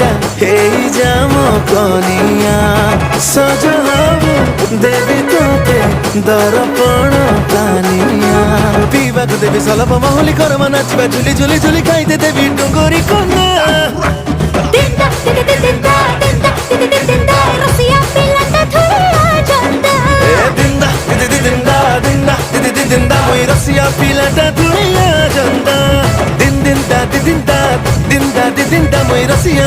ପିଲାଟା ହେଇଯାମ କନିଆ ସଜ ହବୁ ଦେବି ତୋତେ ଦରପଣ ପାନିଆ ପିଇବାକୁ ଦେବି ସଲପ ମହୁଲି କରମ ନାଚିବା ଝୁଲି ଝୁଲି ଝୁଲି ଖାଇତେ ଦେବି ଡୁଙ୍ଗୁରି କନା ଦିନ୍ଦା ଦିଦି ଦିନ୍ଦା ଦିନ୍ଦା ଦିଦି ଦିନ୍ଦା ରସିଆ ପିଲାଟା ଧୁଆ ଜନ୍ଦା ଦିନ୍ଦା ଦିଦି ଦିନ୍ଦା ଦିନ୍ଦା ଦିଦି ଦିନ୍ଦା ମୁଇ ରସିଆ ପିଲାଟା ଧୁଆ ଜନ୍ଦା ଦିନ୍ଦା ଦିନ୍ଦା ଦିନ୍ଦା ଦିନ୍ଦା ମୁଇ ରସିଆ